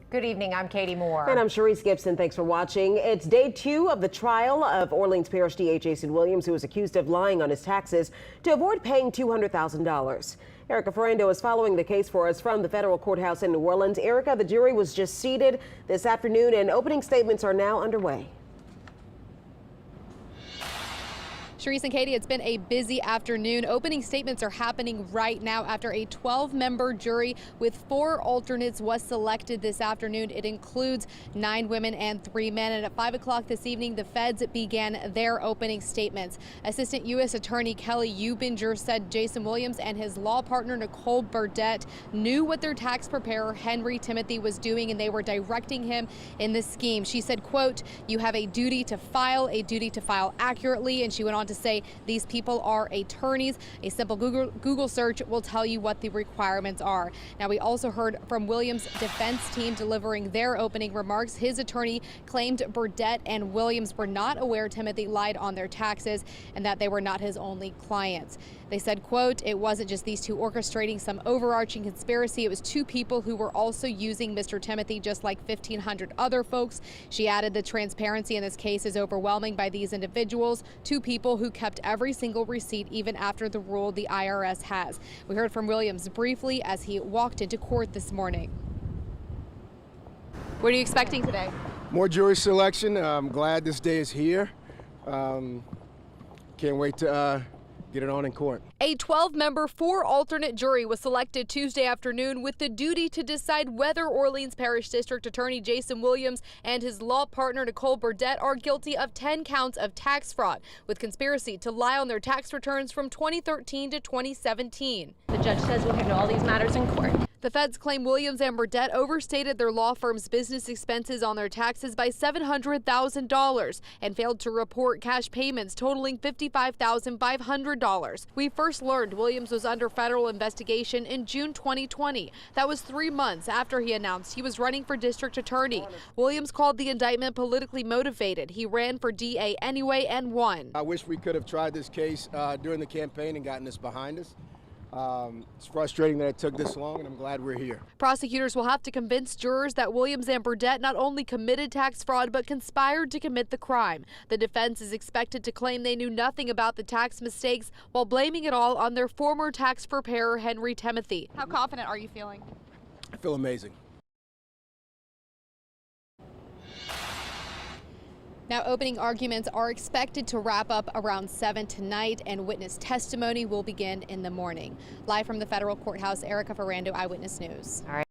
Good evening, I'm Katie Moore. And I'm Sharice Gibson. Thanks for watching. It's day 2 of the trial of Orleans Parish DA Jason Williams, who is accused of lying on his taxes to avoid paying $200,000. Erica Ferrando is following the case for us from the federal courthouse in New Orleans. Erica, the jury was just seated this afternoon and opening statements are now underway. Sharice and Katie, it's been a busy afternoon. Opening statements are happening right now after a 12-member jury with 4 alternates was selected this afternoon. It includes 9 women and 3 men. And at 5 o'clock this evening, the feds began their opening statements. Assistant U.S. Attorney Kelly Eubinger said Jason Williams and his law partner Nicole Burdett knew what their tax preparer Henry Timothy was doing, and they were directing him in the scheme. She said, quote, "You have a duty to file accurately," and she went on to say these people are attorneys. A simple Google search will tell you what the requirements are. Now, we also heard from Williams' defense team delivering their opening remarks. His attorney claimed Burdett and Williams were not aware Timothy lied on their taxes and that they were not his only clients. They said, quote, "It wasn't just these two orchestrating some overarching conspiracy. It was 2 people who were also using Mr. Timothy just like 1,500 other folks." She added the transparency in this case is overwhelming by these individuals, 2 people who kept every single receipt even after the rule the IRS has. We heard from Williams briefly as he walked into court this morning. What are you expecting today? More jury selection. I'm glad this day is here. Can't wait to get it on in court. A 12-member 4-alternate jury was selected Tuesday afternoon with the duty to decide whether Orleans Parish District Attorney Jason Williams and his law partner Nicole Burdett are guilty of 10 counts of tax fraud with conspiracy to lie on their tax returns from 2013 to 2017. The judge says we'll handle all these matters in court. The feds claim Williams and Burdett overstated their law firm's business expenses on their taxes by $700,000 and failed to report cash payments totaling $55,500. We first learned Williams was under federal investigation in June 2020. That was 3 months after he announced he was running for district attorney. Williams called the indictment politically motivated. He ran for DA anyway and won. I wish we could have tried this case during the campaign and gotten this behind us. It's frustrating that it took this long, and I'm glad we're here. Prosecutors will have to convince jurors that Williams and Burdett not only committed tax fraud but conspired to commit the crime. The defense is expected to claim they knew nothing about the tax mistakes while blaming it all on their former tax preparer Henry Timothy. How confident are you feeling? I feel amazing. Now, opening arguments are expected to wrap up around 7 tonight, and witness testimony will begin in the morning. Live from the federal courthouse, Erica Ferrando, Eyewitness News. All right.